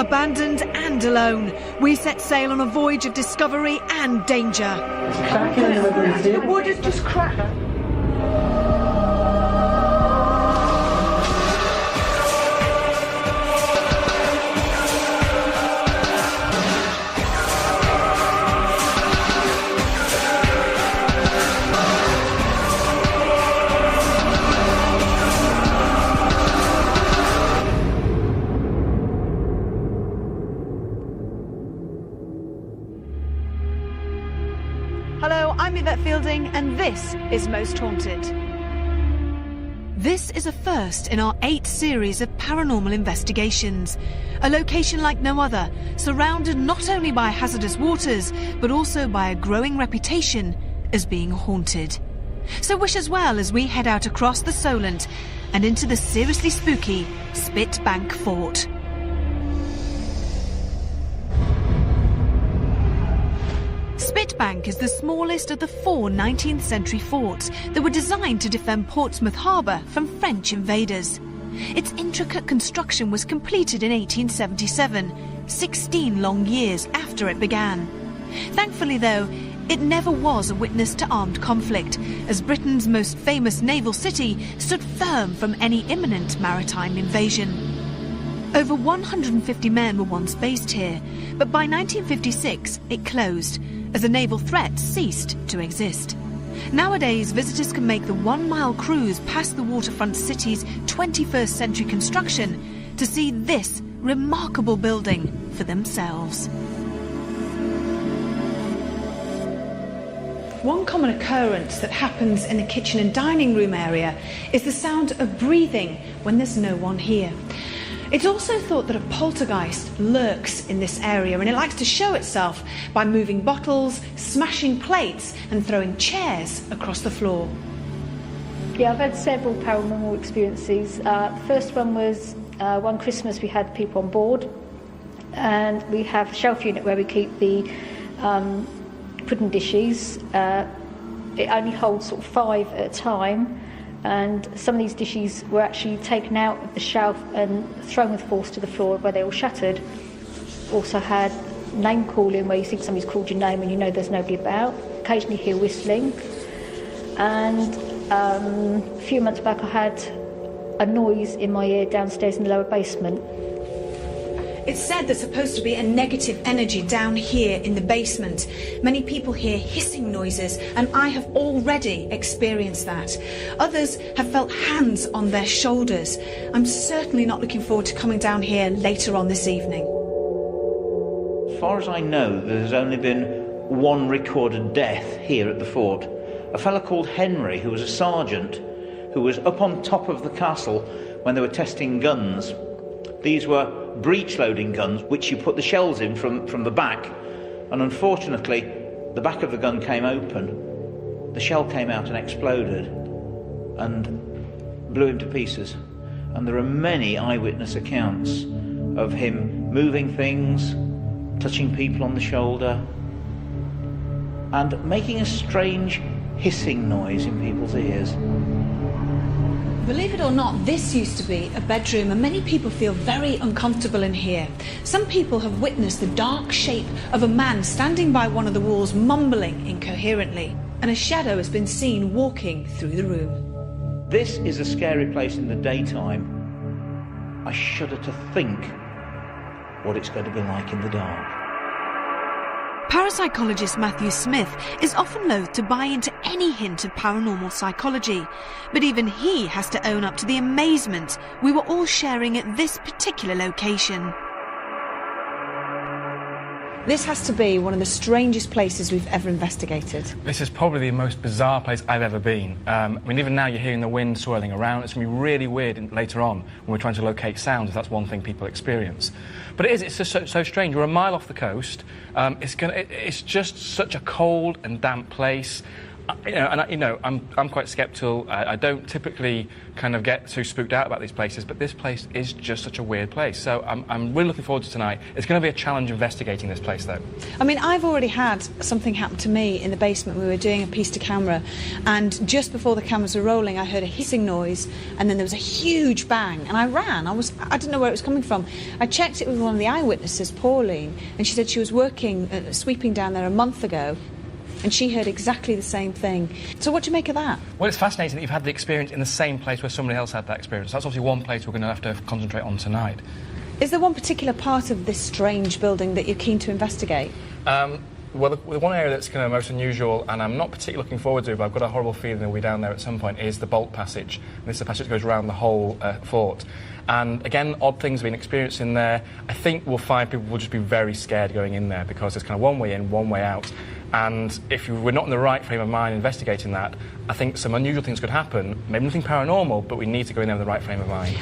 Abandoned and alone, we set sail on a voyage of discovery and danger. The wood has just cracked. Hello, I'm Yvette Fielding, and this is Most Haunted. This is a first in our 8 series of paranormal investigations. A location like no other, surrounded not only by hazardous waters, but also by a growing reputation as being haunted. So wish us well as we head out across the Solent and into the seriously spooky Spitbank Fort. Spitbank is the smallest of the 4 19th century forts that were designed to defend Portsmouth Harbour from French invaders. Its intricate construction was completed in 1877, 16 long years after it began. Thankfully, though, it never was a witness to armed conflict, as Britain's most famous naval city stood firm from any imminent maritime invasion. Over 150 men were once based here, but by 1956 it closed, as the naval threat ceased to exist. Nowadays, visitors can make the 1-mile cruise past the waterfront city's 21st century construction to see this remarkable building for themselves. One common occurrence that happens in the kitchen and dining room area is the sound of breathing when there's no one here. It's also thought that a poltergeist lurks in this area, and it likes to show itself by moving bottles, smashing plates and throwing chairs across the floor. Yeah, I've had several paranormal experiences. The first one was one Christmas we had people on board, and we have a shelf unit where we keep the pudding dishes. It only holds sort of 5 at a time. And some of these dishes were actually taken out of the shelf and thrown with force to the floor where they all shattered. Also had name calling, where you think somebody's called your name and you know there's nobody about. Occasionally hear whistling. And a few months back I had a noise in my ear downstairs in the lower basement. It's said there's supposed to be a negative energy down here in the basement. Many people hear hissing noises, and I have already experienced that. Others have felt hands on their shoulders. I'm certainly not looking forward to coming down here later on this evening. As far as I know, there's only been 1 recorded death here at the fort. A fellow called Henry, who was a sergeant, who was up on top of the castle when they were testing guns. These were breech-loading guns, which you put the shells in from the back, and unfortunately the back of the gun came open, the shell came out and exploded and blew him to pieces. And there are many eyewitness accounts of him moving things, touching people on the shoulder, and making a strange hissing noise in people's ears. Believe it or not, this used to be a bedroom, and many people feel very uncomfortable in here. Some people have witnessed the dark shape of a man standing by one of the walls, mumbling incoherently, and a shadow has been seen walking through the room. This is a scary place in the daytime. I shudder to think what it's going to be like in the dark. Parapsychologist Matthew Smith is often loath to buy into any hint of paranormal psychology, but even he has to own up to the amazement we were all sharing at this particular location. This has to be one of the strangest places we've ever investigated. This is probably the most bizarre place I've ever been. I mean, even now you're hearing the wind swirling around. It's going to be really weird later on when we're trying to locate sounds, if that's one thing people experience. But it's just so strange. We're a mile off the coast. It's just such a cold and damp place. I'm quite sceptical. I don't typically kind of get too spooked out about these places, but this place is just such a weird place. So I'm really looking forward to tonight. It's going to be a challenge investigating this place, though. I mean, I've already had something happen to me in the basement. We were doing a piece to camera, and just before the cameras were rolling, I heard a hissing noise, and then there was a huge bang, and I ran. I didn't know where it was coming from. I checked it with one of the eyewitnesses, Pauline, and she said she was working, sweeping down there a month ago, and she heard exactly the same thing. So what do you make of that? Well, it's fascinating that you've had the experience in the same place where somebody else had that experience. That's obviously one place we're going to have to concentrate on tonight. Is there one particular part of this strange building that you're keen to investigate? Well, the one area that's kind of most unusual, and I'm not particularly looking forward to, but I've got a horrible feeling we'll be down there at some point, is the Bolt Passage. And this is the passage that goes around the whole fort. And again, odd things have been experienced in there. I think we'll find people will just be very scared going in there because there's kind of one way in, one way out. And if we're not in the right frame of mind investigating that, I think some unusual things could happen. Maybe nothing paranormal, but we need to go in there with the right frame of mind.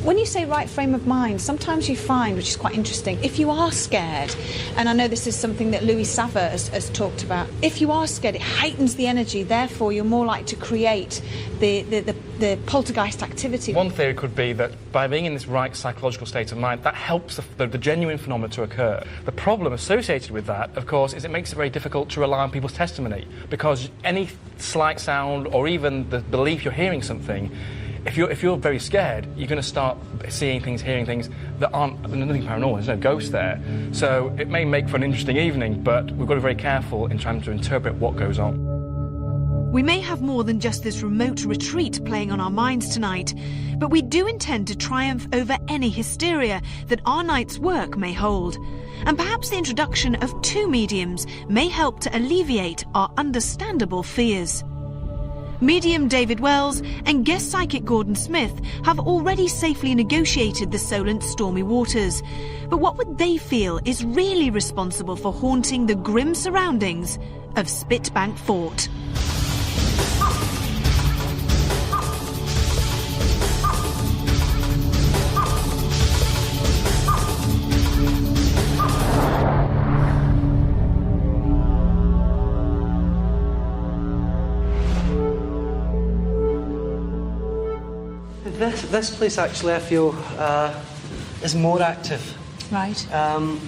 When you say right frame of mind, sometimes you find, which is quite interesting, if you are scared, and I know this is something that Louis Sava has talked about, if you are scared, it heightens the energy, therefore you're more likely to create the poltergeist activity. One theory could be that by being in this right psychological state of mind, that helps the genuine phenomena to occur. The problem associated with that, of course, is it makes it very difficult to rely on people's testimony, because any slight sound or even the belief you're hearing something, if you're very scared, you're going to start seeing things, hearing things that aren't, there's nothing paranormal, there's no ghost there. So it may make for an interesting evening, but we've got to be very careful in trying to interpret what goes on. We may have more than just this remote retreat playing on our minds tonight, but we do intend to triumph over any hysteria that our night's work may hold. And perhaps the introduction of two mediums may help to alleviate our understandable fears. Medium David Wells and guest psychic Gordon Smith have already safely negotiated the Solent stormy waters. But what would they feel is really responsible for haunting the grim surroundings of Spitbank Fort? This place actually I feel is more active. Right. And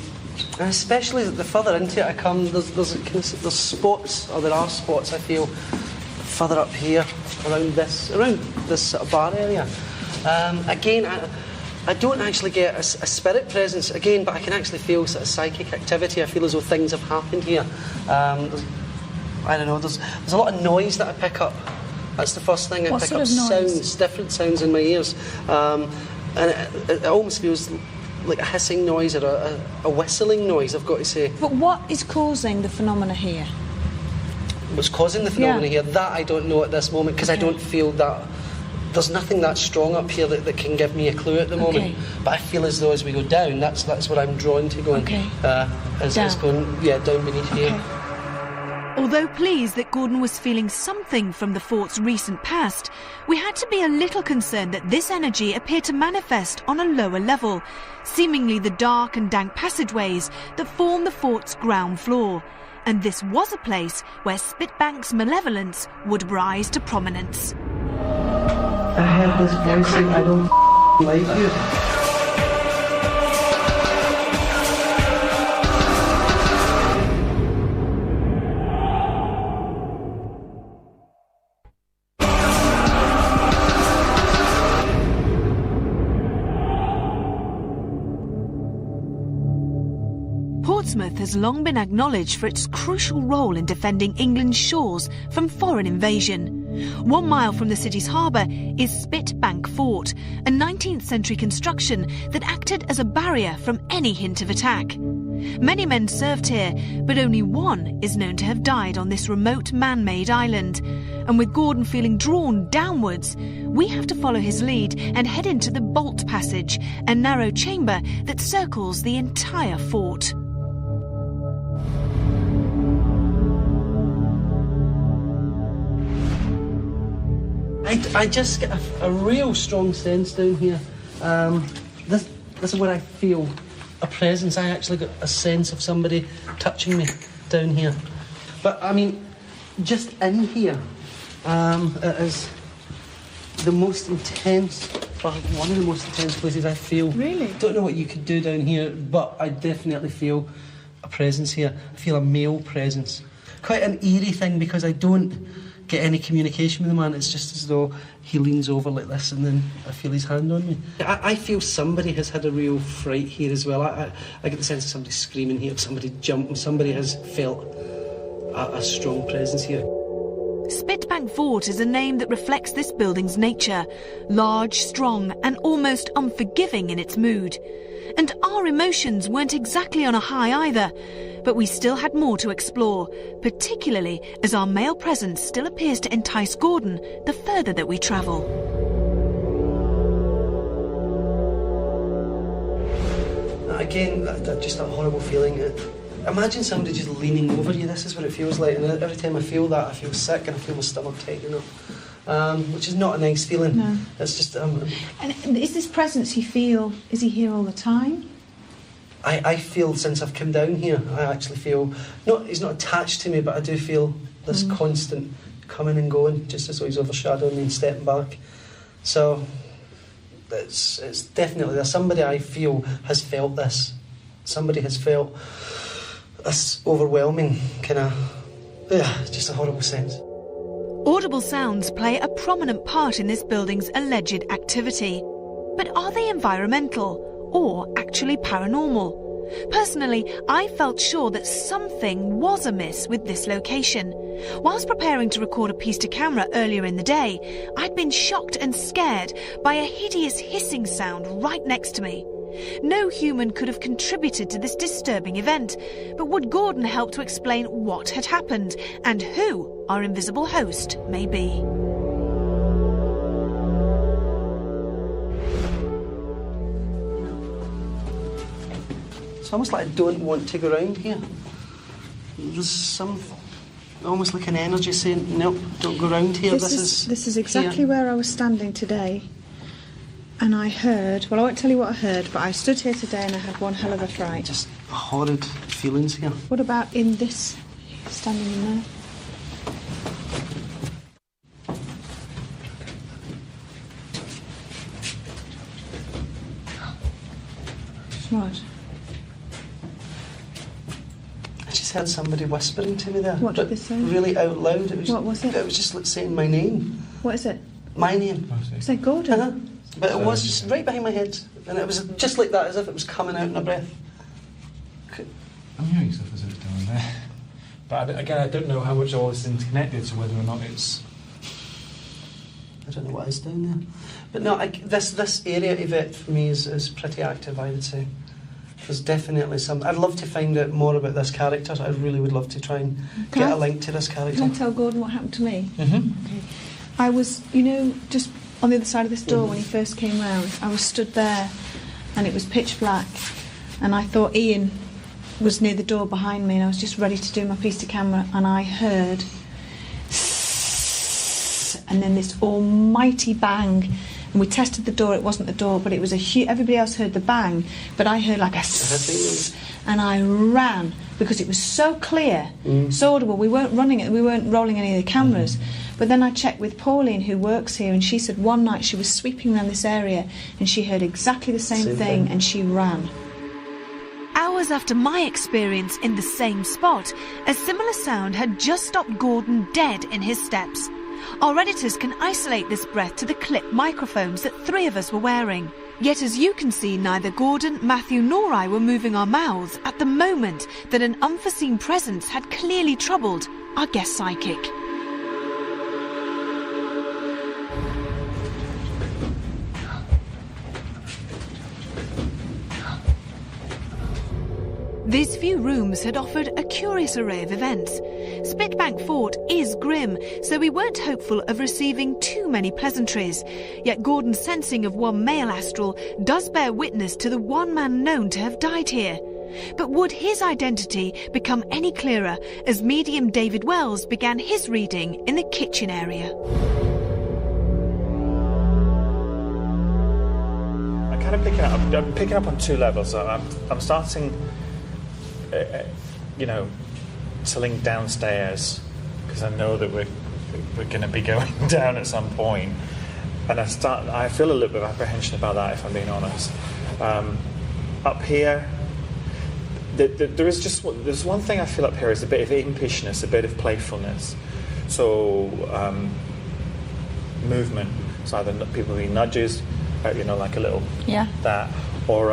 especially the further into it I come, there's spots, or there are spots I feel further up here, around this sort of bar area. Again, I don't actually get a spirit presence again, but I can actually feel sort of psychic activity. I feel as though things have happened here. I don't know. There's a lot of noise that I pick up. That's the first thing. I pick up sounds, different sounds in my ears, and it almost feels like a hissing noise or a whistling noise, I've got to say. But what is causing the phenomena here? What's causing the phenomena here? That I don't know at this moment, because I don't feel that. There's nothing that strong up here that can give me a clue at the moment. But I feel as though as we go down, that's what I'm drawn to going. Is going down beneath here. Although pleased that Gordon was feeling something from the fort's recent past, we had to be a little concerned that this energy appeared to manifest on a lower level, seemingly the dark and dank passageways that form the fort's ground floor. And this was a place where Spitbank's malevolence would rise to prominence. I heard this voice saying, I don't like you. Portsmouth has long been acknowledged for its crucial role in defending England's shores from foreign invasion. 1 mile from the city's harbour is Spitbank Fort, a 19th century construction that acted as a barrier from any hint of attack. Many men served here, but only one is known to have died on this remote man-made island. And with Gordon feeling drawn downwards, we have to follow his lead and head into the Bolt Passage, a narrow chamber that circles the entire fort. I just get a real strong sense down here. This is where I feel a presence. I actually got a sense of somebody touching me down here. But I mean, just in here, it is the most intense, or one of the most intense places I feel. Really? Don't know what you could do down here, but I definitely feel a presence here. I feel a male presence. Quite an eerie thing because I don't get any communication with the man. It's just as though he leans over like this and then I feel his hand on me. I feel somebody has had a real fright here as well. I get the sense of somebody screaming here, somebody jumping, somebody has felt a strong presence here. Spitbank Fort is a name that reflects this building's nature. Large, strong and almost unforgiving in its mood. And our emotions weren't exactly on a high either. But we still had more to explore, particularly as our male presence still appears to entice Gordon the further that we travel. Again, just that horrible feeling. Imagine somebody just leaning over you. This is what it feels like. And every time I feel that, I feel sick and I feel my stomach tightening up. Which is not a nice feeling. No. It's just... And is this presence you feel, is he here all the time? I feel since I've come down here, I actually feel... he's not attached to me, but I do feel this constant coming and going, just as though he's overshadowing me and stepping back. So, it's definitely there. Somebody I feel has felt this. Somebody has felt this overwhelming kind of... just a horrible sense. Audible sounds play a prominent part in this building's alleged activity. But are they environmental or actually paranormal? Personally, I felt sure that something was amiss with this location. Whilst preparing to record a piece to camera earlier in the day, I'd been shocked and scared by a hideous hissing sound right next to me. No human could have contributed to this disturbing event, but would Gordon help to explain what had happened and who our invisible host may be? It's almost like I don't want to go around here. There's almost like an energy saying, nope, don't go around here. This is exactly here. where I was standing today. And I heard, well, I won't tell you what I heard, but I stood here today and I had one hell of a fright. Just horrid feelings here. What about in this, standing in there? What? I just heard somebody whispering to me there. What did they say? Really out loud. What was it? It was just like saying my name. What is it? My name. Say Gordon. Uh-huh. But it was just right behind my head. And it was just like that, as if it was coming out in a breath. I'm hearing stuff as if it's down there. But again, I don't know how much all this is connected to whether or not it's... I don't know what is down there. But no, this area, Yvette, for me is pretty active, I would say. There's definitely some... I'd love to find out more about this character. I really would love to try and get a link to this character. Can I tell Gordon what happened to me? Mm-hmm. Okay. I was, just on the other side of this door when he first came round. I was stood there and it was pitch black and I thought Ian was near the door behind me and I was just ready to do my piece to camera and I heard and then this almighty bang and we tested the door. It wasn't the door, but it was a huge... Everybody else heard the bang, but I heard like a and I ran because it was so clear, so audible. We weren't rolling any of the cameras. But then I checked with Pauline, who works here, and she said one night she was sweeping around this area and she heard exactly the same thing and she ran. Hours after my experience in the same spot, a similar sound had just stopped Gordon dead in his steps. Our editors can isolate this breath to the clip microphones that three of us were wearing. Yet as you can see, neither Gordon, Matthew nor I were moving our mouths at the moment that an unforeseen presence had clearly troubled our guest psychic. These few rooms had offered a curious array of events. Spitbank Fort is grim, so we weren't hopeful of receiving too many pleasantries. Yet Gordon's sensing of one male astral does bear witness to the one man known to have died here. But would his identity become any clearer as medium David Wells began his reading in the kitchen area? I'm picking up on two levels. I'm starting... to link downstairs because I know that we're going to be going down at some point, and I feel a little bit of apprehension about that, if I'm being honest. Up here, there's one thing I feel up here is a bit of impishness, a bit of playfulness. So movement. So either people being nudges, like a little that, or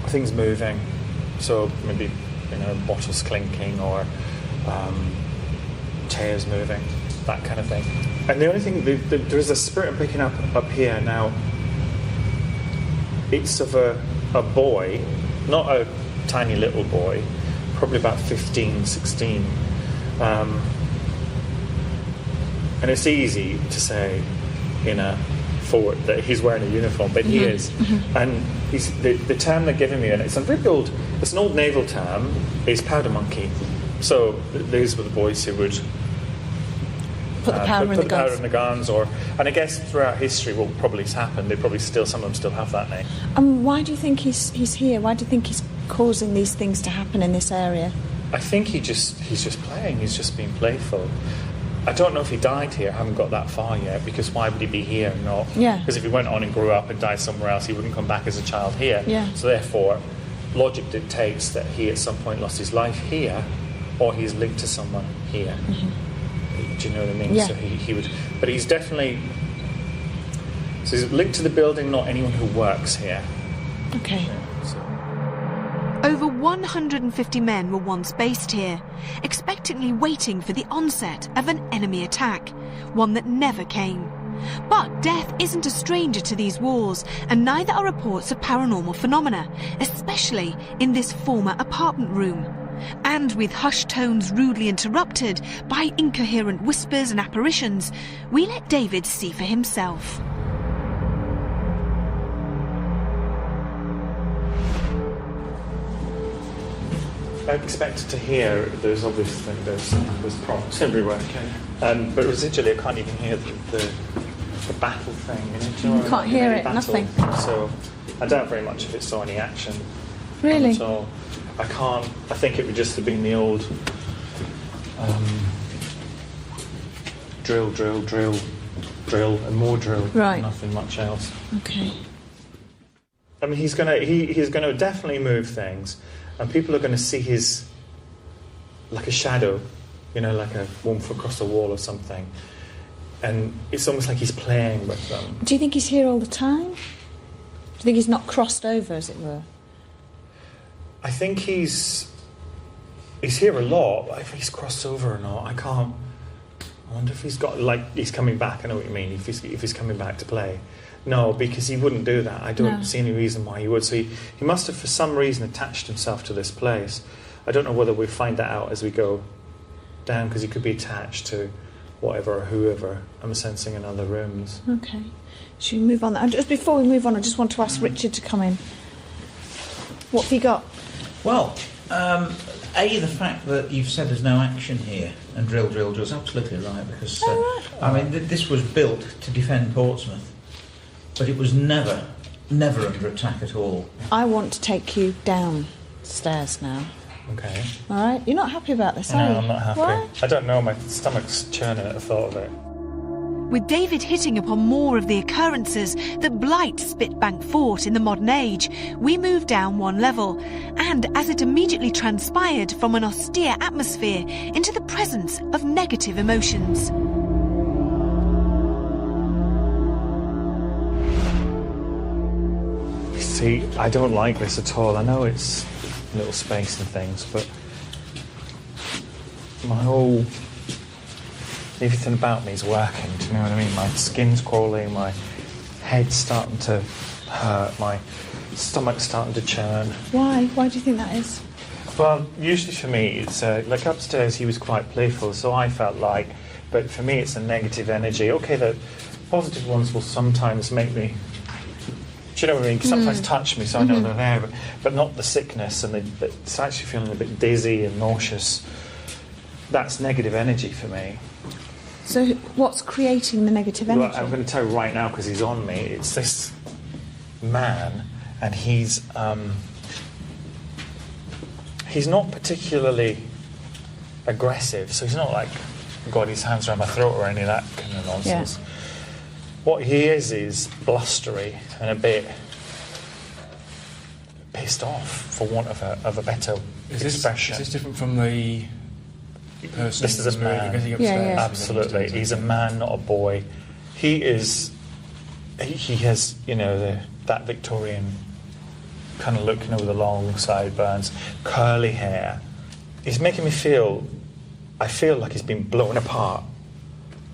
things moving. So maybe bottles clinking or chairs moving, that kind of thing. And the only thing there's a spirit I'm picking up here now. It's of a boy, not a tiny little boy, probably about 15, 16. And it's easy to say in a fort that he's wearing a uniform, but he is. And he's, the term they're giving me, and it's an old naval term, is powder monkey. So these were the boys who would put the powder in the guns. And I guess throughout history, what probably has happened, some of them still have that name. And why do you think he's here? Why do you think he's causing these things to happen in this area? I think he's just playing. He's just being playful. I don't know if he died here. I haven't got that far yet, because why would he be here and not? Yeah. Because if he went on and grew up and died somewhere else, he wouldn't come back as a child here. Yeah. So therefore, logic dictates that he at some point lost his life here, or he's linked to someone here. Do you know what I mean? Yeah. So he would, but he's definitely. So he's linked to the building, not anyone who works here. Okay. Yeah, so. Over 150 men were once based here, expectantly waiting for the onset of an enemy attack, one that never came. But death isn't a stranger to these walls, and neither are reports of paranormal phenomena, especially in this former apartment room. And with hushed tones rudely interrupted by incoherent whispers and apparitions, we let David see for himself. I expected to hear, there's obviously there's prompts everywhere, but residually I can't even hear the battle thing. Do you know you can't hear it, nothing. So I doubt very much if it saw any action. Really? So I think it would just have been the old drill, and more drill. Right. Nothing much else. Okay. I mean, he's gonna definitely move things. And people are going to see his, like a shadow, like a warmth across a wall or something. And it's almost like he's playing with them. Do you think he's here all the time? Do you think he's not crossed over, as it were? I think he's here a lot, but if he's crossed over or not, I can't. I wonder if he's got, he's coming back. I know what you mean, if he's coming back to play. No, because he wouldn't do that. I don't see any reason why he would. So he must have, for some reason, attached himself to this place. I don't know whether we'll find that out as we go down, because he could be attached to whatever or whoever I'm sensing in other rooms. Okay. Should we move on? And just before we move on, I just want to ask Richard to come in. What have you got? Well, the fact that you've said there's no action here and drill is absolutely right, because I mean, this was built to defend Portsmouth. But it was never under attack at all. I want to take you downstairs now. Okay. All right? You're not happy about this, are you? No, I'm not happy. Why? I don't know, my stomach's churning at the thought of it. With David hitting upon more of the occurrences that blight Spitbank Fort in the modern age, we moved down one level, and as it immediately transpired from an austere atmosphere into the presence of negative emotions. See, I don't like this at all. I know it's a little space and things, but everything about me is working, do you know what I mean? My skin's crawling, my head's starting to hurt, my stomach's starting to churn. Why? Why do you think that is? Well, usually for me, it's like upstairs he was quite playful, so I felt like, but for me it's a negative energy. Okay, the positive ones will sometimes make me, do you know what I mean? Sometimes touch me, so I know they're there, but not the sickness, and it's actually feeling a bit dizzy and nauseous. That's negative energy for me. So what's creating the negative energy? Well, I'm going to tell you right now, because he's on me. It's this man, and he's not particularly aggressive, so he's not like got his hands around my throat or any of that kind of nonsense. What he is blustery and a bit pissed off, for want of a better expression. Is this different from the person? This is a man. Absolutely. He's a man, not a boy. He is. He has, that Victorian kind of look, with the long sideburns, curly hair. He's making me feel. I feel like he's been blown apart.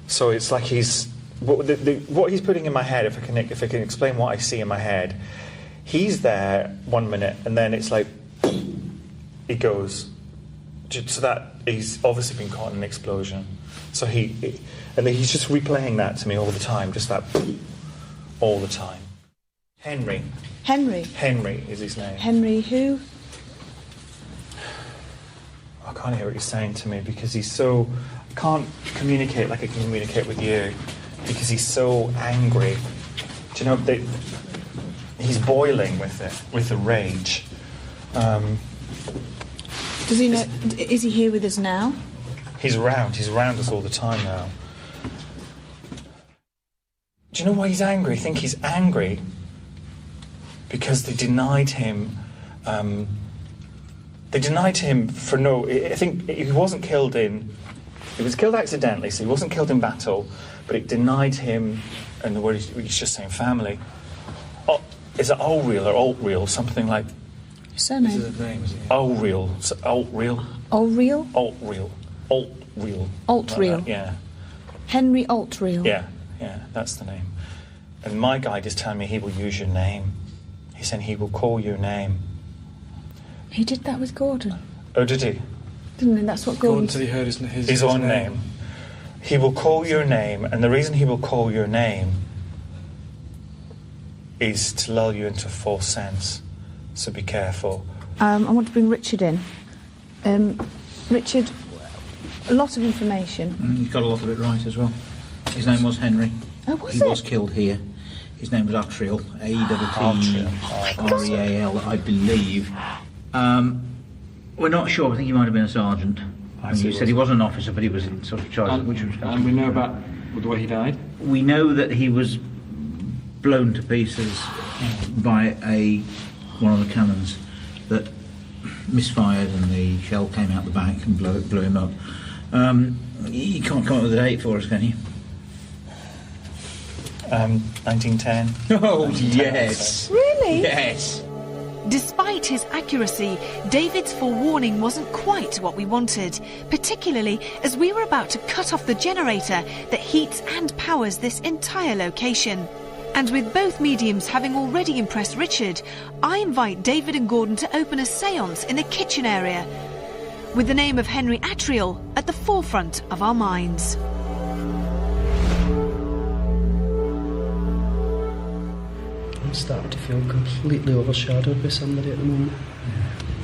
So it's like he's what he's putting in my head. If I can explain what I see in my head, he's there 1 minute, and then it's like he goes. So that he's obviously been caught in an explosion. So and then he's just replaying that to me all the time, just that all the time. Henry is his name. Henry who? I can't hear what he's saying to me because he's so... I can't communicate like I can communicate with you because he's so angry. Do you know, he's boiling with the rage. Does he know? Is he here with us now? He's around us all the time now. Do you know why he's angry? I think he's angry because they denied him... They denied him for no... I think he wasn't killed in... He was killed accidentally, so he wasn't killed in battle, but it denied him, and the word he's just saying family. Oh, is it Ulreal or Altreal? Something like... Surname? This is the name, is it? Ulreal. Altreal? Ulreal? Altreal. Altreal. Altreal? Yeah. Henry Altreal? Yeah, that's the name. And my guide is telling me he will use your name. He's saying he will call your name. He did that with Gordon. Oh, did he? Didn't he? That's what Gordon said. He heard his own name. He will call your name, and the reason he will call your name is to lull you into a false sense. So be careful. I want to bring Richard in. Richard, a lot of information. He's got a lot of it right as well. His name was Henry. Oh, was he it? was killed here. His name was Attrial, A-T-T-R-E-A-L, I believe. We're not sure. I think he might have been a sergeant. You said he wasn't an officer, but he was in sort of charge of which was. And we know about the way he died? We know that he was blown to pieces by one of the cannons that misfired, and the shell came out the back and blew him up. You can't come up with a date for us, can you? 1910. Oh, yes. Really? Yes. Despite his accuracy, David's forewarning wasn't quite what we wanted, particularly as we were about to cut off the generator that heats and powers this entire location. And with both mediums having already impressed Richard, I invite David and Gordon to open a séance in the kitchen area, with the name of Henry Attrial at the forefront of our minds. I'm starting to feel completely overshadowed by somebody at the moment.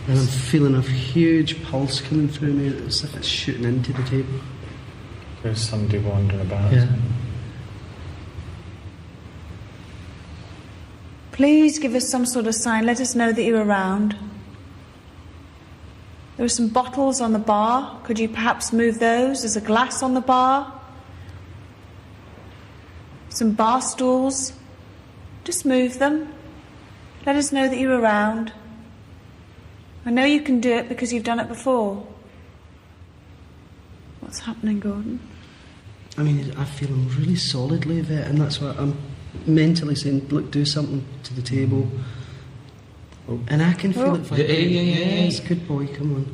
And I'm feeling a huge pulse coming through me as if it's shooting into the table. There's somebody wandering about. Yeah. Please give us some sort of sign. Let us know that you're around. There are some bottles on the bar. Could you perhaps move those? There's a glass on the bar. Some bar stools. Just move them. Let us know that you're around. I know you can do it because you've done it before. What's happening, Gordon? I mean, I feel I'm really solidly there, and that's why I'm mentally saying, look, do something to the table. Oh. And I can feel it vibrating. Yes, good boy, come on.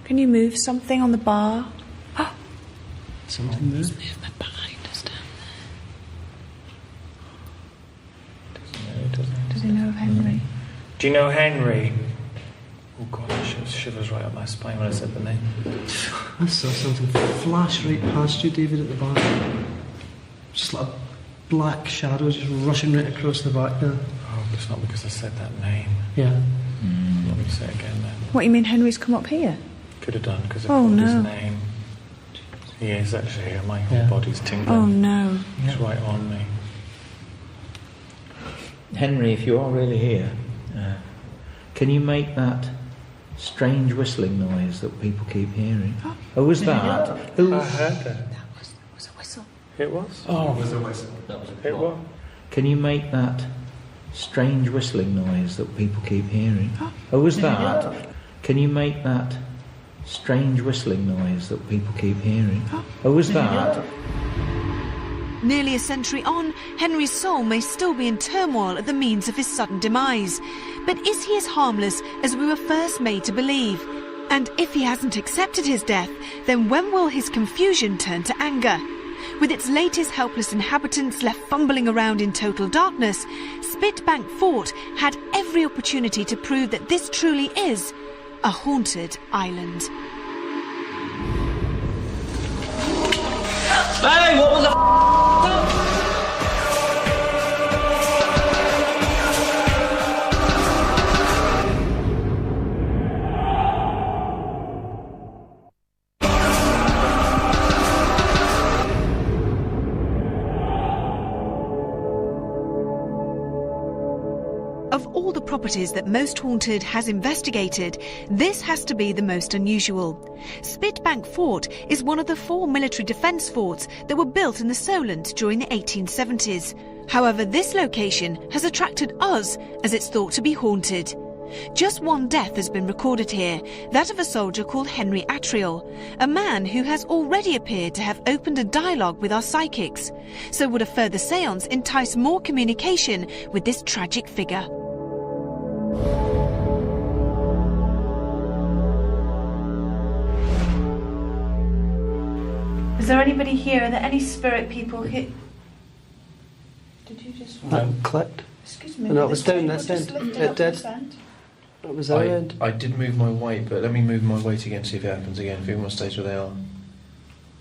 Can you move something on the bar? Something move? Movement behind us down there. Does he know of Henry? Do you know Henry? Oh God, shivers right up my spine when I said the name. I saw something flash right past you, David, at the back. Just like a black shadow just rushing right across the back there. Oh, it's not because I said that name. Yeah. Let me say it again then. What, you mean Henry's come up here? Could have done because I called his name. He is actually here. My whole body's tingling. Oh no. He's right on me. Henry, if you are really here, can you make that strange whistling noise that people keep hearing? Oh, was that? Who? I heard that. Was a whistle. It was? Oh, it was a whistle. It was. Can you make that strange whistling noise that people keep hearing? Oh, was that? Can you make that strange whistling noise that people keep hearing? Oh, was that? Nearly a century on, Henry's soul may still be in turmoil at the means of his sudden demise. But is he as harmless as we were first made to believe? And if he hasn't accepted his death, then when will his confusion turn to anger? With its latest helpless inhabitants left fumbling around in total darkness, Spitbank Fort had every opportunity to prove that this truly is a haunted island. Hey, what was the Of all the properties that Most Haunted has investigated, this has to be the most unusual. Spitbank Fort is one of the 4 military defence forts that were built in the Solent during the 1870s. However, this location has attracted us as it's thought to be haunted. Just one death has been recorded here, that of a soldier called Henry Attrill, a man who has already appeared to have opened a dialogue with our psychics. So would a further séance entice more communication with this tragic figure? Is there anybody here? Are there any spirit people here? Did you just... That clicked. Excuse me. No, it was this down table this just end. lifted It up did. this end? It was our end. I did move my weight, but let me move my weight again, see if it happens again, if everyone stays where they are.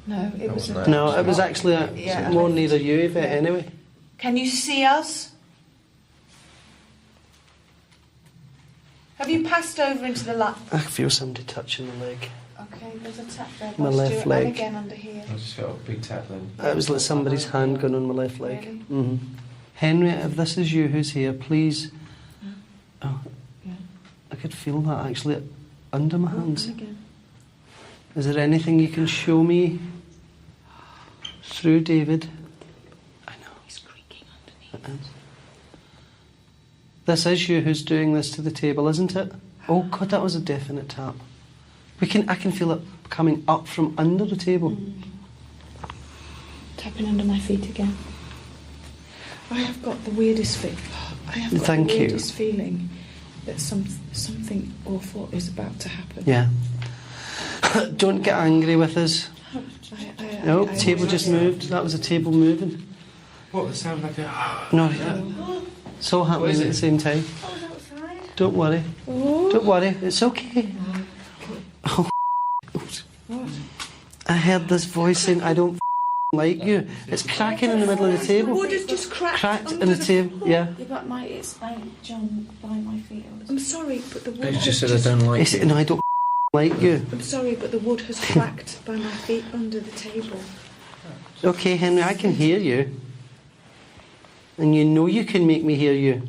No, it was... wasn't No, it was actually Yeah, more I- near you, Yvette, anyway. Can you see us? Have you passed over into the lap? I feel somebody touching the leg. Okay, there's a tap there. My Let's left do it. leg. And again under here. I just got a big tap then. It was like somebody's hand going on my left leg. Really? Hmm. Henry, if this is you who's here, please. Oh, Yeah. I could feel that actually under my hands. And again. Is there anything you can show me through David? I know. He's creaking underneath. It is. This is you who's doing this to the table, isn't it? Oh God, that was a definite tap. I can feel it coming up from under the table. Tapping under my feet again. I have got the weirdest feeling. I have got Thank the you. weirdest feeling that something awful is about to happen. Yeah. Don't get angry with us. No, the table just moved. That was a table moving. What? It sounds like a... No, it's all happening at the same time. Don't worry. Don't worry. It's okay. Oh, I heard this voice saying, I don't like you. It's cracking in the middle of the table. Wood has just cracked in the table, yeah. Yeah, but it's like John by my feet. I'm sorry, but the wood He has just said I don't like He said, no, I don't like you. I'm sorry, but the wood has cracked by my feet under the table. Okay, Henry, I can hear you. And you know you can make me hear you.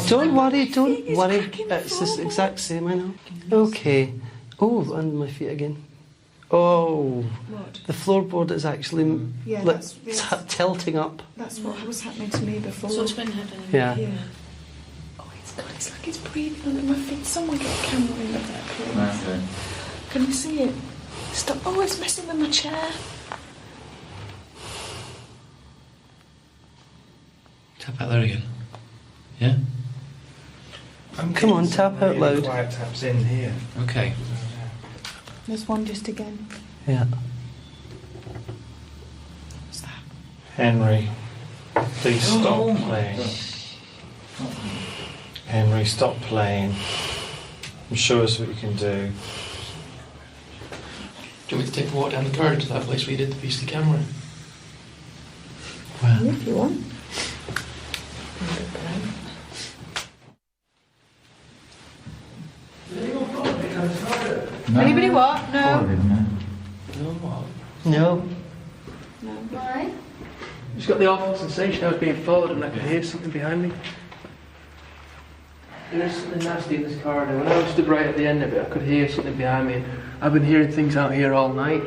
Don't worry, don't worry. It's the exact same, I know. Okay. Oh, under my feet again. Oh, What? the floorboard is actually Yeah, like, that's- yes. tilting up. That's what was happening to me before. So it's been happening. Yeah. Yeah. Oh, it's like it's breathing under my feet. Someone get a camera in with that, please. Okay. Can you see it? Stop. Oh, it's messing with my chair. Tap out there again. Yeah? Come on, tap out loud. Quiet taps in here. Okay. There's one just again. Yeah. What's that? Henry, please stop playing. Henry, stop playing. And show us what you can do. Do you want me to take the walk down the corridor to that place where you did the beastly camera? Well, If you want. Anybody what? No. no. Why? Just got the awful sensation I was being followed and I could hear something behind me. There's something nasty in this corridor. When I was stood right at the end of it, I could hear something behind me. I've been hearing things out here all night.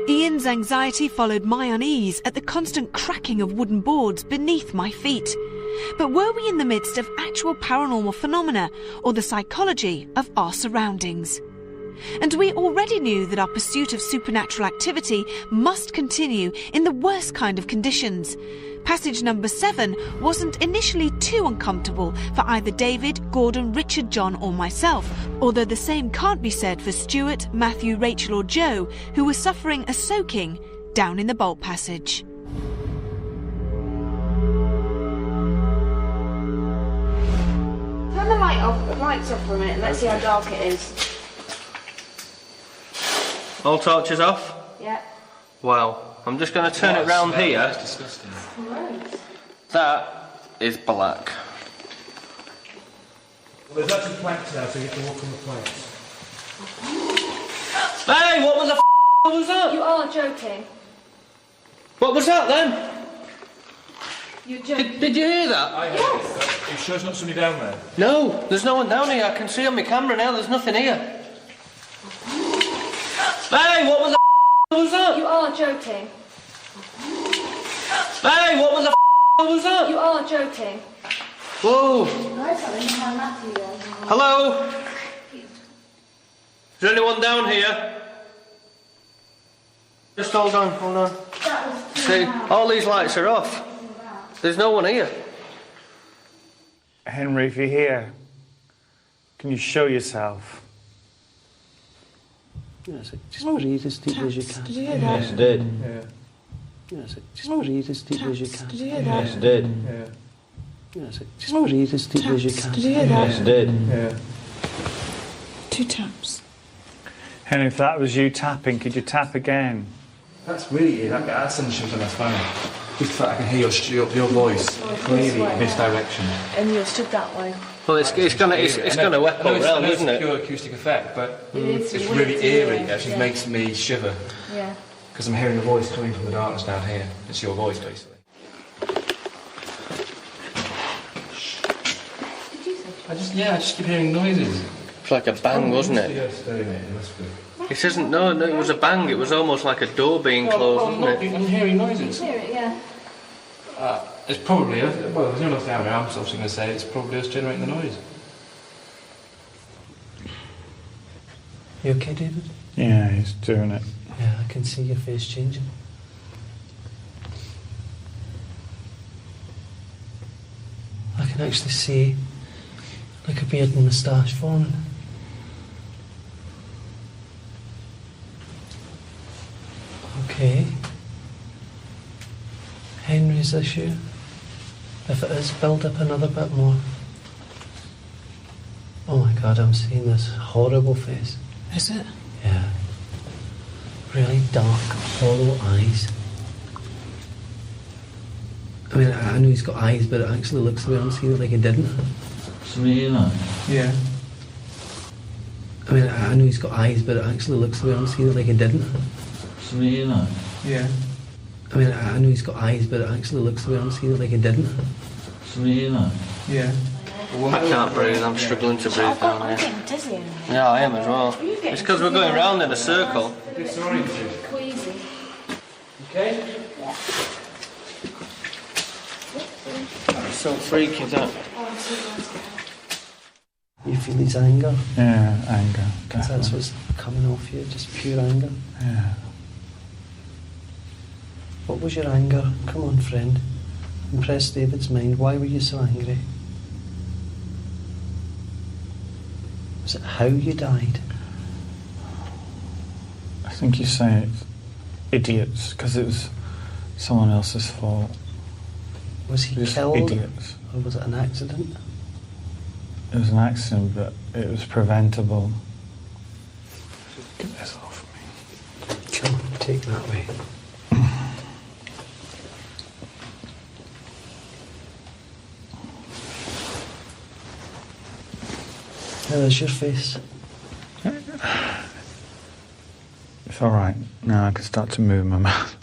Ian's anxiety followed my unease at the constant cracking of wooden boards beneath my feet. But were we in the midst of actual paranormal phenomena or the psychology of our surroundings? And we already knew that our pursuit of supernatural activity must continue in the worst kind of conditions. Passage number 7 wasn't initially too uncomfortable for either David, Gordon, Richard, John or myself, although the same can't be said for Stuart, Matthew, Rachel or Joe, who were suffering a soaking down in the bolt passage. Turn the lights off for a minute and let's see how dark it is. All torches off? Yeah. Wow. I'm just going to turn it round here. That's disgusting. That is black. Well, there's actually planks now, so you can walk on the planks. Hey, what was the what was that? You are joking. What was that then? You're joking. Did you hear that? I heard it. Are you sure there's not somebody down there? No, there's no one down here. I can see on my camera now. There's nothing here. Hey, what was the what was that? You are joking. Hey, what was the what was that? You are joking. Whoa. Hello? Is there anyone down here? Just hold on, hold on. See, all these lights are off. There's no one here. Henry, if you're here, can you show yourself? Yes, just breathe as deeply as you can. Did you hear that? Yes, I did. Yeah. Yes, just breathe as deeply as you can. Did you hear that? Yes, I did. Yeah. Yes, just breathe as deeply as you can. Did you hear that? Yes, I did. Yeah. 2 taps. Henry, if that was you tapping, could you tap again? That's really it. That's something she was on my phone. Just the fact I can hear your voice clearly in this direction. And you're stood that way. Well, it's gonna echo around, it's isn't a it? pure acoustic effect, but It's it's weird, really eerie. yeah. It actually Yeah. makes me shiver Yeah. because I'm hearing a voice coming from the darkness down here. It's your voice, basically. I just keep hearing noises. It's like a bang, wasn't it? It isn't. No, it was a bang. It was almost like a door being closed, wasn't it? I'm hearing noises. Hear it, yeah. It's probably us. Well, there's no nothing out there. I'm obviously going to say it's probably us generating the noise. You okay, David? Yeah, he's doing it. Yeah, I can see your face changing. I can actually see like a beard and moustache forming. Okay. Henry's issue. If it is, build up another bit more. Oh my God, I'm seeing this horrible face. Is it? Yeah. Really dark, hollow eyes. I mean, I know he's got eyes, but it actually looks the way I'm seeing it like he didn't. Somebody you know? Yeah. I mean, I know he's got eyes, but it actually looks the way I'm seeing it like he didn't. Somebody you know? Yeah. I mean, I know he's got eyes, but it actually looks the way I'm seeing it like he didn't. Somebody you know? Yeah. I can't breathe. I'm struggling to breathe I'm down here. getting dizzy in here. Yeah, I am as well. It's because we're going round in a circle. Queasy. Okay. It's so freaky that. You feel his anger? Yeah, anger. Because that's what's coming off you, just pure anger. Yeah. What was your anger? Come on, friend. Impress David's mind. Why were you so angry? Was it how you died? I think you say it's idiots because it was someone else's fault. Was he Just killed? idiots. Or was it an accident? It was an accident, but it was preventable. Get this off me. Come on, take that way. How is your face? It's all right. Now I can start to move my mouth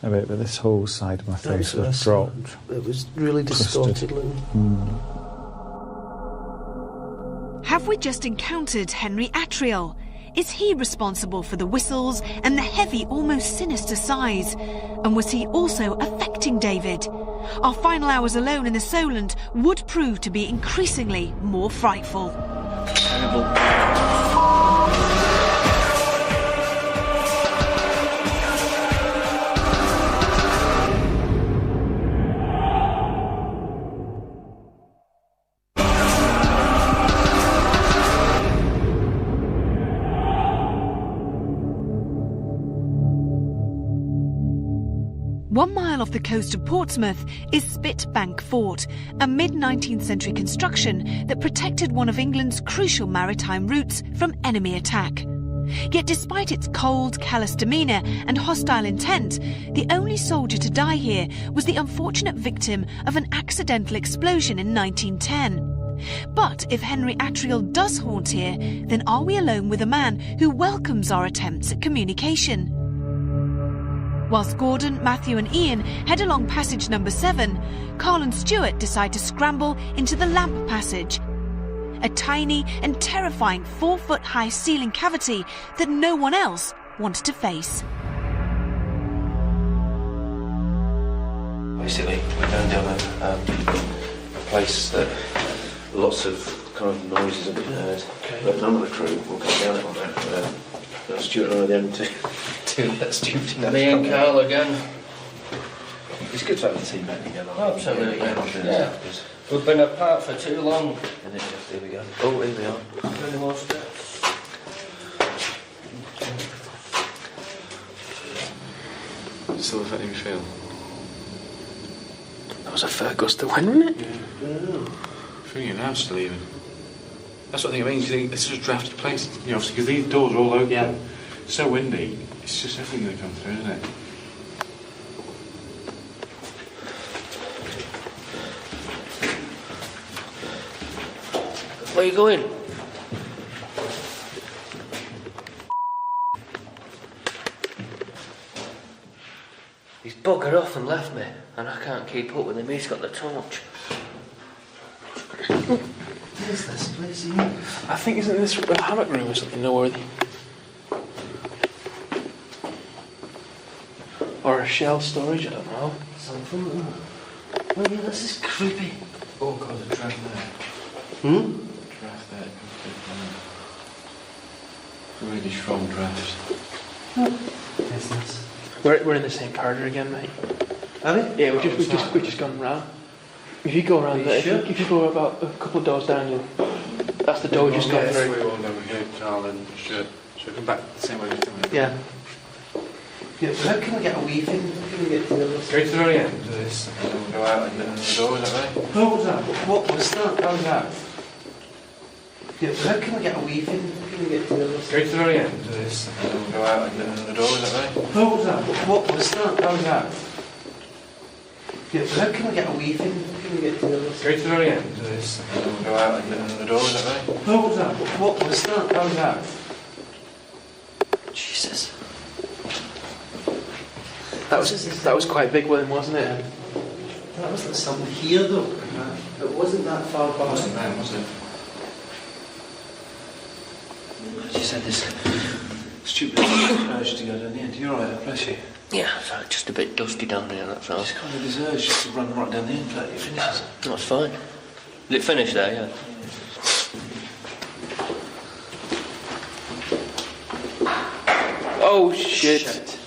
a bit, but this whole side of my face was dropped. It was really Crusted. distorted looking. we just encountered Henry Attriell? Is he responsible for the whistles and the heavy, almost sinister sighs? And was he also affecting David? Our final hours alone in the Solent would prove to be increasingly more frightful. Terrible. One mile off the coast of Portsmouth is Spitbank Fort, a mid-19th century construction that protected one of England's crucial maritime routes from enemy attack. Yet despite its cold, callous demeanour and hostile intent, the only soldier to die here was the unfortunate victim of an accidental explosion in 1910. But if Henry Attriell does haunt here, then are we alone with a man who welcomes our attempts at communication? Whilst Gordon, Matthew and Ian head along passage number 7, Carl and Stuart decide to scramble into the lamp passage, a tiny and terrifying 4-foot-high ceiling cavity that no one else wanted to face. Basically, we're going down a place that lots of kind of noises have been heard, but none of the crew will come down it on that. Stuart and I are the only two that stupid. Me and Carl again. It's good to have the team back together. Absolutely, yeah. We've been apart for too long. And then here we go. Oh, here we are. Any more steps? Still affecting me feel. That was a fair gust of wind, wasn't it? Yeah. Feeling now still even. That's what I think it means. You think this is a drafty place, you know, obviously, because these doors are all open. Yeah. It's so windy. It's just everything going to come through, isn't it? Where are you going? He's buggered off and left me, and I can't keep up with him. He's got the torch. What is this place here? I think, isn't this a hammock room or something noteworthy? Or a shell storage, I don't know. Something. Oh yeah, this is creepy. Oh god, the draft there. Draft there. Really strong draft. What is this? We're in the St. Carter again, mate. Are we? Yeah, we've just gone round. If you go around there, if you go about a couple of doors down, that's the door we've just gone through. We won't over here, Carl and Stuart. So we come back the same way we've done it. Yeah. Yeah, so how can we get a wee thing? How can we get to the other Go to the very end of this, and then we'll go out and the door, is that right? What was that? What was that? How was that? Yeah, so how can we get a wee thing? How can we get to the other Go to the very end of this, and then we'll go out and the door, is that right? What was that? What was that? How was that? Yeah, so how can we get a wee thing? How can we get to the other Go to the very end of this, and then we'll go out and the door, is that right? What was that? What was that? How was that? Jesus. That was quite big one, wasn't it? That was like something here though. It wasn't that far back. It wasn't then, was it? As you said, this stupid urge to go down the end. You're alright, bless you. Yeah, so it's just a bit dusty down here, that's all. Just kind of this urge just to run right down the end, like it finishes. That's fine. Is it finished there, yeah? Oh, shit.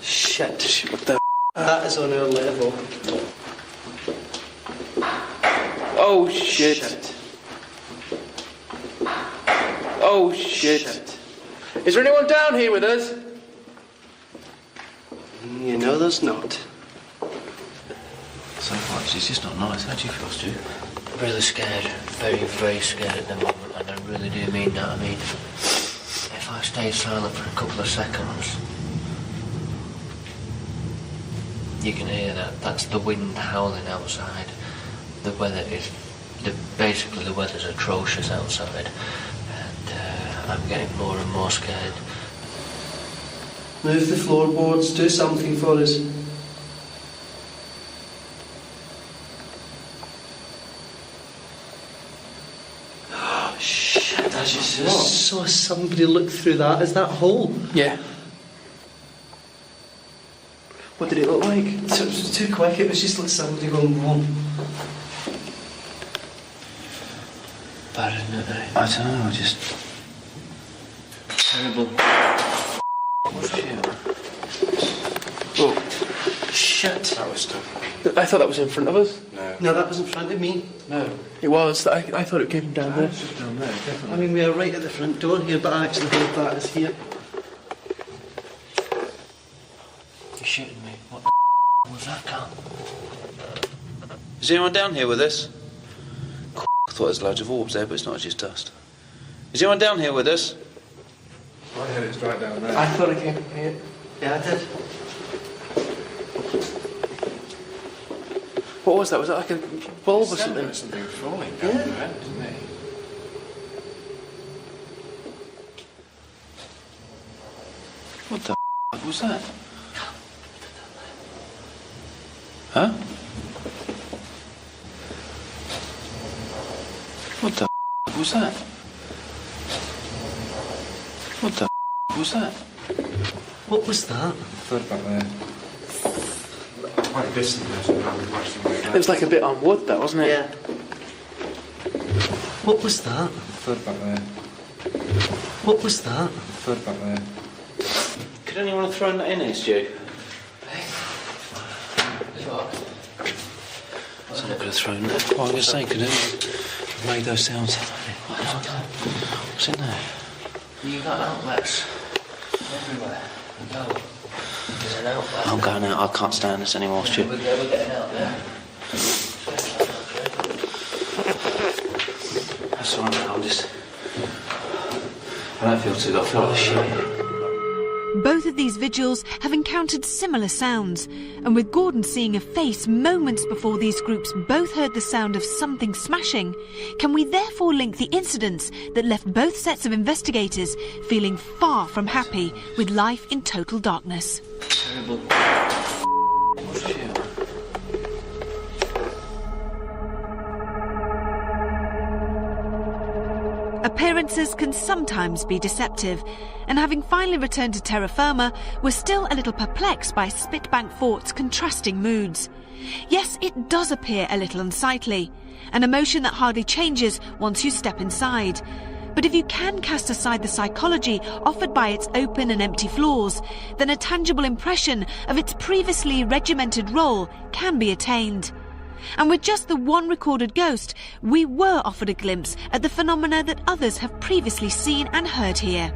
Shit. What the that is on our level. Oh, shit. Oh, shit. Is there anyone down here with us? You know there's not. So far, it's just not nice. How do you feel, Stu? Really scared. Very, very scared at the moment, and I really do mean that. I mean, if I stay silent for a couple of seconds, you can hear that. That's the wind howling outside. The weather is... basically, the weather's atrocious outside. And I'm getting more and more scared. Move the floorboards, do something for us. just saw somebody look through that. Is that hole? Yeah. What did it look like? It was too quick. It was just like somebody going wrong. Bad, isn't it? Eh? I don't know, I just... Terrible. Oh, shit. That was stuff. I thought that was in front of us. No, that was in front of me. No. It was. I thought it came down there. It's just down there, definitely. I mean, we are right at the front door here, but I actually heard that is here. You're shooting me. What the was that, Carl? Is anyone down here with us? I thought there's loads of orbs there, but it's not, it's just dust. Is anyone down here with us? I heard it's right down there. I thought it came from here. Yeah, I did. What was that? Was that like a bulb or something? Like something falling down the vent, isn't it? What the was that? Huh? What the was that? What the was that? What was that? Third back there. Quite distant there, so now we've watched them. It was like a bit on wood, that wasn't it? Yeah. What was that? Third back there. What was that? Third back there. Could anyone have thrown that in here, Stu? Someone could have thrown that. What I was going to say, could anyone have made those sounds? What's in there? You got outlets everywhere. Go. There's an outlet. I'm going out, I can't stand this anymore, Stu. We're getting out there. That's all right, I'm just... I don't feel too good, I feel like shit. Both of these vigils have encountered similar sounds, and with Gordon seeing a face moments before these groups both heard the sound of something smashing, can we therefore link the incidents that left both sets of investigators feeling far from happy with life in total darkness? Terrible. Appearances can sometimes be deceptive, and having finally returned to terra firma, we're still a little perplexed by Spitbank Fort's contrasting moods. Yes, it does appear a little unsightly, an emotion that hardly changes once you step inside. But if you can cast aside the psychology offered by its open and empty floors, then a tangible impression of its previously regimented role can be attained. And with just the one recorded ghost, we were offered a glimpse at the phenomena that others have previously seen and heard here.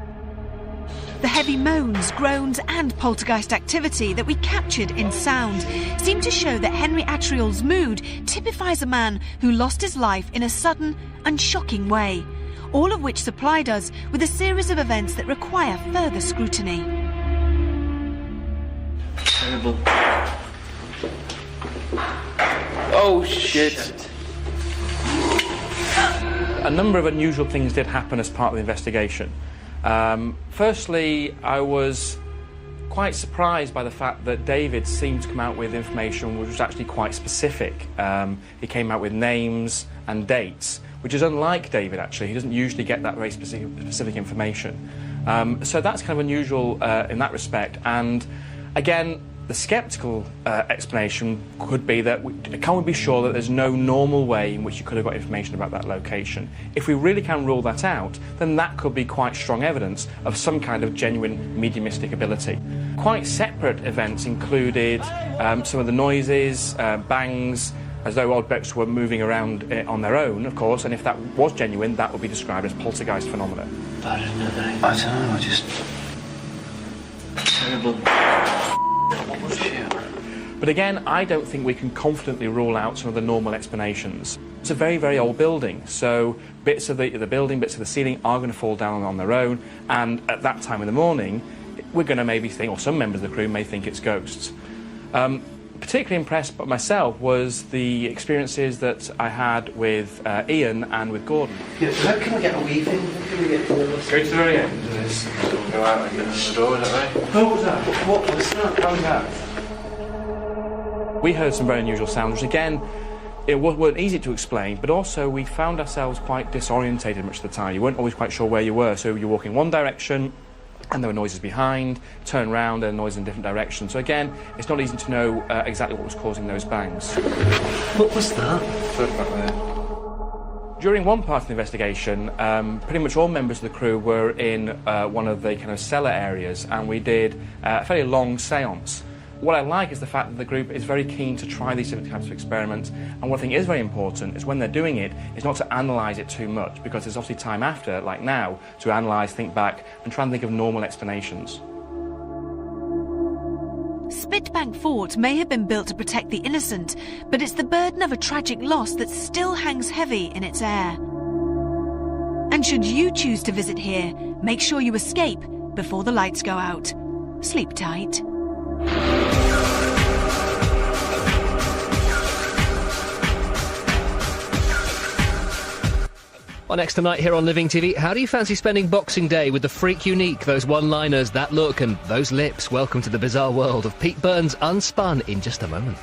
The heavy moans, groans and poltergeist activity that we captured in sound seem to show that Henry Atriol's mood typifies a man who lost his life in a sudden and shocking way, all of which supplied us with a series of events that require further scrutiny. Terrible. Oh, shit. A number of unusual things did happen as part of the investigation. Firstly, I was quite surprised by the fact that David seemed to come out with information which was actually quite specific. He came out with names and dates, which is unlike David, actually. He doesn't usually get that very specific information. So that's kind of unusual in that respect. And again, the sceptical explanation could be that can we be sure that there's no normal way in which you could have got information about that location? If we really can rule that out, then that could be quite strong evidence of some kind of genuine mediumistic ability. Quite separate events included some of the noises, bangs, as though objects were moving around on their own, of course, and if that was genuine, that would be described as poltergeist phenomena. Bad, isn't it? I don't know, I just... Terrible. But again, I don't think we can confidently rule out some of the normal explanations. It's a very, very old building, so bits of the building, bits of the ceiling are going to fall down on their own, and at that time in the morning, we're going to maybe think, or some members of the crew may think it's ghosts. Particularly impressed by myself was the experiences that I had with Ian and with Gordon. Yeah, how can we get away from him? How can we get to the... Go to the very end of this. We'll go out and get on the door, don't they? What was that? What was that? How was that? We heard some very unusual sounds, which again it weren't easy to explain, but also we found ourselves quite disorientated much of the time. You weren't always quite sure where you were, so you're walking one direction and there were noises behind, turn round and noises in different directions. So again, it's not easy to know exactly what was causing those bangs. What was that? Back there. During one part of the investigation, pretty much all members of the crew were in one of the kind of cellar areas, and we did a fairly long séance. What I like is the fact that the group is very keen to try these different types of experiments, and what I think is very important is when they're doing it, is not to analyse it too much, because there's obviously time after, like now, to analyse, think back, and try and think of normal explanations. Spitbank Fort may have been built to protect the innocent, but it's the burden of a tragic loss that still hangs heavy in its air. And should you choose to visit here, make sure you escape before the lights go out. Sleep tight. Well, next tonight here on Living TV, how do you fancy spending Boxing Day with the freak unique, those one-liners, that look and those lips? Welcome to the bizarre world of Pete Burns Unspun in just a moment.